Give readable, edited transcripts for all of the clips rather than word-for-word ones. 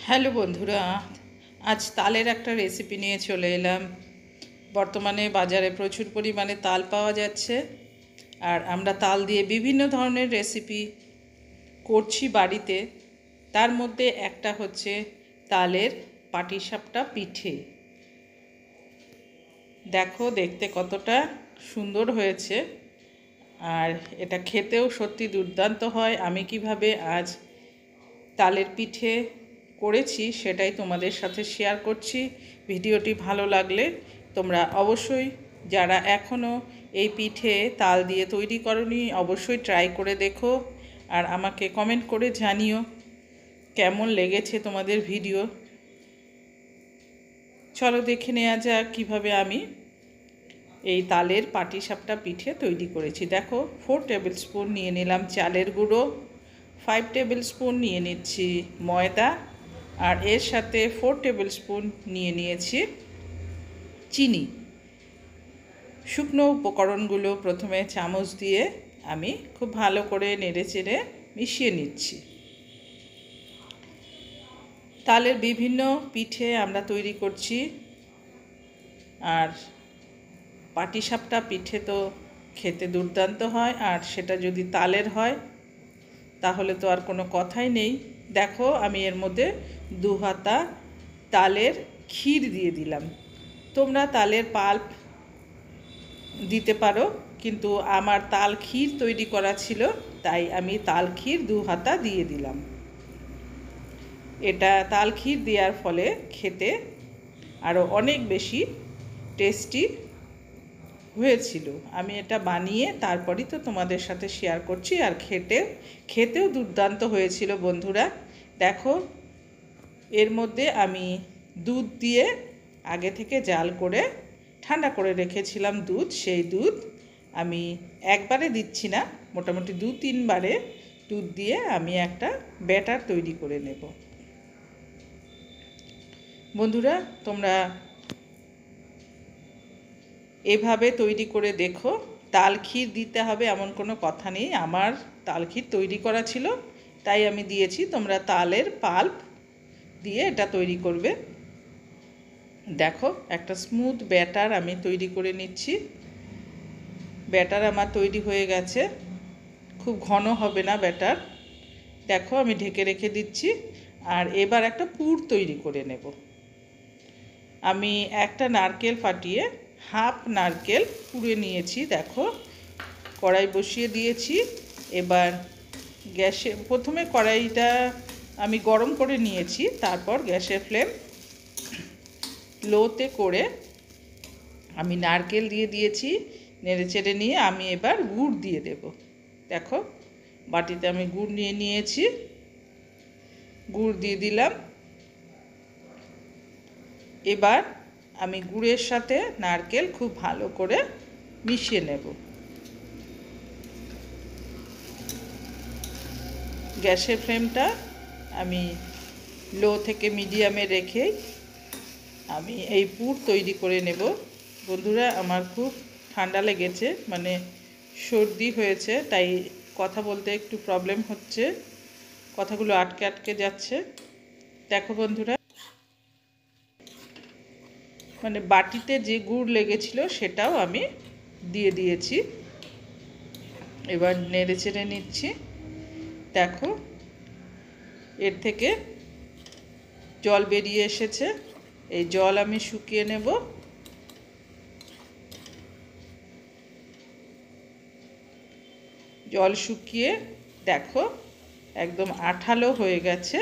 Hello বন্ধুরা, আজ তালের একটা রেসিপি নিয়ে চলে এলাম। বর্তমানে বাজারে প্রচুর পরিমাণে তাল পাওয়া যাচ্ছে, আর আমরা তাল দিয়ে বিভিন্ন ধরনের রেসিপি করছি বাড়িতে। তার মধ্যে একটা হচ্ছে তালের পাটিসাপটা পিঠে। দেখো দেখতে কতটা সুন্দর হয়েছে, আর এটা খেতেও সত্যি দুর্দান্ত হয়। আমি কিভাবে আজ তালের পিঠে করেছি সেটাই তোমাদের সাথে শেয়ার করছি। ভিডিওটি ভালো লাগলে তোমরা অবশ্যই, যারা এখনও এই পিঠে তাল দিয়ে তৈরি করনি, অবশ্যই ট্রাই করে দেখো আর আমাকে কমেন্ট করে জানিও কেমন লেগেছে তোমাদের ভিডিও। চলো দেখে নেওয়া যাক কীভাবে আমি এই তালের পাটিসাপটা পিঠে তৈরি করেছি। দেখো 4 টেবিল স্পুন নিয়ে নিলাম চালের গুঁড়ো, 5 টেবিল স্পুন নিয়ে নিচ্ছি ময়দা, আর এর সাথে 4 টেবিল স্পুন নিয়ে নিয়েছি চিনি। শুকনো উপকরণগুলো প্রথমে চামচ দিয়ে আমি খুব ভালো করে নেড়েচেড়ে মিশিয়ে নিচ্ছি। তালের বিভিন্ন পিঠে আমরা তৈরি করছি, আর পাটিসাপটা পিঠে তো খেতে দুর্দান্ত হয়, আর সেটা যদি তালের হয় তাহলে তো আর কোনো কথাই নেই। দেখো আমি এর মধ্যে 2 হাতা তালের ক্ষীর দিয়ে দিলাম। তোমরা তালের পাল্প দিতে পারো, কিন্তু আমার তাল ক্ষীর তৈরি করা ছিল, তাই আমি তাল ক্ষীর 2 হাতা দিয়ে দিলাম। এটা তাল ক্ষীর দেওয়ার ফলে খেতে আরও অনেক বেশি টেস্টি হয়েছিল। আমি এটা বানিয়ে তারপরই তো তোমাদের সাথে শেয়ার করছি, আর খেতেও দুর্দান্ত হয়েছিল বন্ধুরা। দেখো এর মধ্যে আমি দুধ দিয়ে আগে থেকে জাল করে ঠান্ডা করে রেখেছিলাম দুধ। সেই দুধ আমি একবারে দিচ্ছি না, মোটামুটি 2-3 বারে দুধ দিয়ে আমি একটা ব্যাটার তৈরি করে নেব। বন্ধুরা তোমরা এভাবে তৈরি করে দেখো। তাল ক্ষীর দিতে হবে এমন কোনো কথা নেই, আমার তাল ক্ষীর তৈরি করা ছিল তাই আমি দিয়েছি। তোমরা তালের পাল্প দিয়ে এটা তৈরি করবে। দেখো একটা স্মুথ ব্যাটার আমি তৈরি করে নিচ্ছি। ব্যাটার আমার তৈরি হয়ে গেছে, খুব ঘন হবে না ব্যাটার। দেখো আমি ঢেকে রেখে দিচ্ছি, আর এবার একটা পুর তৈরি করে নেব। আমি একটা নারকেল ফাটিয়ে হাফ নারকেল পুড়ে নিয়েছি। দেখো কড়াই বসিয়ে দিয়েছি। এবার গ্যাসে প্রথমে কড়াইটা আমি গরম করে নিয়েছি, তারপর গ্যাসের ফ্লেম লোতে করে আমি নারকেল দিয়ে দিয়েছি। নেড়েচেড়ে নিয়ে আমি এবার গুড় দিয়ে দেব। দেখো বাটিতে আমি গুড় নিয়ে নিয়েছি, গুড় দিয়ে দিলাম। এবার আমি গুড়ের সাথে নারকেল খুব ভালো করে মিশিয়ে নেব। গ্যাসের ফ্লেমটা আমি লো থেকে মিডিয়ামে রেখে আমি এই পুর তৈরি করে নেব। বন্ধুরা আমার খুব ঠান্ডা লেগেছে, মানে সর্দি হয়েছে, তাই কথা বলতে একটু প্রবলেম হচ্ছে, কথাগুলো আটকে আটকে যাচ্ছে। দেখো বন্ধুরা, মানে বাটিতে যে গুড় লেগেছিল সেটাও আমি দিয়ে দিয়েছি। এবার নেড়ে চেড়ে নিচ্ছি। দেখো এর থেকে জল বেরিয়ে এসেছে, এই জল আমি শুকিয়ে নেব। জল শুকিয়ে দেখো একদম আঠালো হয়ে গেছে।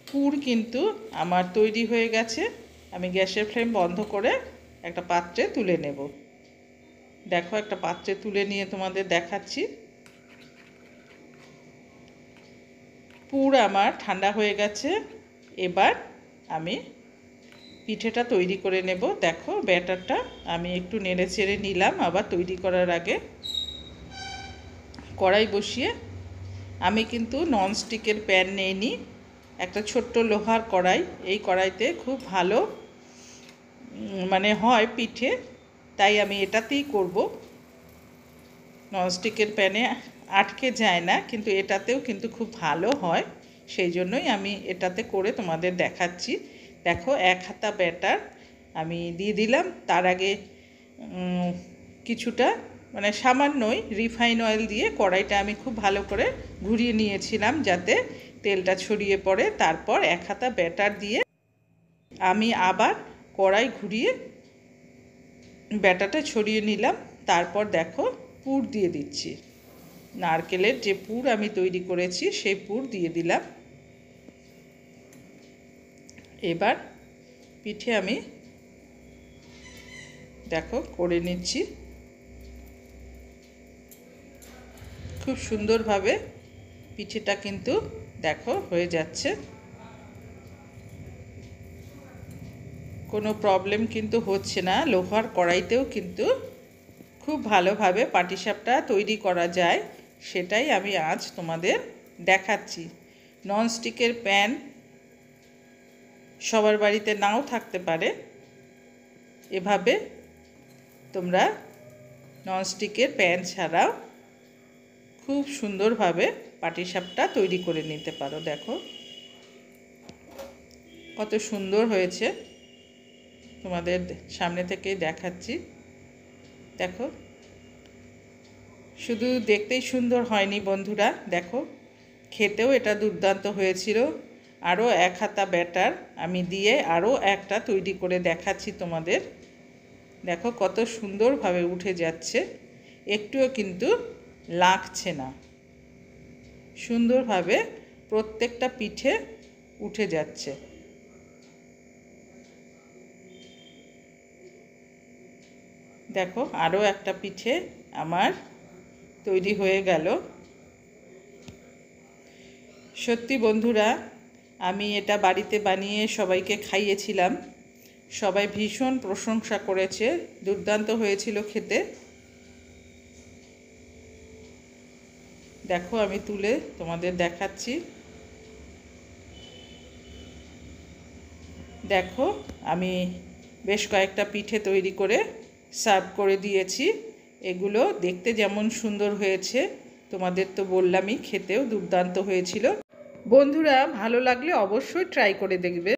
পুর কিন্তু আমার তৈরি হয়ে গেছে। আমি গ্যাসের ফ্লেম বন্ধ করে একটা পাত্রে তুলে নেব। দেখো একটা পাত্রে তুলে নিয়ে তোমাদের দেখাচ্ছি। পুর আমার ঠান্ডা হয়ে গেছে। এবার আমি পিঠেটা তৈরি করে নেব। দেখো ব্যাটারটা আমি একটু নেড়ে চেড়ে নিলাম। আবার তৈরি করার আগে কড়াই বসিয়ে, আমি কিন্তু ননস্টিকের প্যান নিইনি, একটা ছোট্ট লোহার কড়াই। এই কড়াইতে খুব ভালো মানে হয় পিঠে, তাই আমি এটাতেই করব। ননস্টিকের প্যানে আটকে যায় না, কিন্তু এটাতেও কিন্তু খুব ভালো হয়। সেই জন্যই আমি এটাতে করে তোমাদের দেখাচ্ছি। দেখো 1 হাতা ব্যাটার আমি দিয়ে দিলাম। তার আগে কিছুটা মানে সামান্যই রিফাইন অয়েল দিয়ে কড়াইটা আমি খুব ভালো করে ঘুরিয়ে নিয়েছিলাম যাতে তেলটা ছড়িয়ে পড়ে। তারপর 1 হাতা ব্যাটার দিয়ে আমি আবার কড়াই ঘুরিয়ে ব্যাটারটা ছড়িয়ে নিলাম। তারপর দেখো পুর দিয়ে দিচ্ছি, নারকেলের যে পুর আমি তৈরি করেছি সেই পুর দিয়ে দিলাম। এবার পিঠে আমি দেখো করে নিচ্ছি। খুব সুন্দরভাবে পিঠেটা কিন্তু দেখো হয়ে যাচ্ছে, কোনো প্রবলেম কিন্তু হচ্ছে না। লোহার কড়াইতেও কিন্তু খুব ভালোভাবে পাটিসাপটা তৈরি করা যায়, সেটাই আমি আজ তোমাদের দেখাচ্ছি। ননস্টিকের প্যান সবার বাড়িতে নাও থাকতে পারে, এভাবে তোমরা ননস্টিকের প্যান ছাড়াও খুব সুন্দরভাবে পাটিসাপটা তৈরি করে নিতে পারো। দেখো কত সুন্দর হয়েছে, তোমাদের সামনে থেকেই দেখাচ্ছি। দেখো শুধু দেখতেই সুন্দর হয়নি বন্ধুরা, দেখো খেতেও এটা দুর্দান্ত হয়েছিল। আরও 1 হাতা ব্যাটার আমি দিয়ে আরও একটা তৈরি করে দেখাচ্ছি তোমাদের। দেখো কত সুন্দরভাবে উঠে যাচ্ছে, একটুও কিন্তু লাগছে না, সুন্দরভাবে প্রত্যেকটা পিঠে উঠে যাচ্ছে। দেখো আরও একটা পিঠে আমার তৈরি হয়ে গেল। সত্যি বন্ধুরা, আমি এটা বাড়িতে বানিয়ে সবাইকে খাইয়েছিলাম, সবাই ভীষণ প্রশংসা করেছে, দুর্দান্ত হয়েছিল খেতে। দেখো আমি তুলে তোমাদের দেখাচ্ছি। দেখো আমি বেশ কয়েকটা পিঠে তৈরি করে সার্ভ করে দিয়েছি। এগুলো দেখতে যেমন সুন্দর হয়েছে, তোমাদের তো বললামই খেতেও দুর্দান্ত হয়েছিল। বন্ধুরা ভালো লাগলে অবশ্যই ট্রাই করে দেখবে।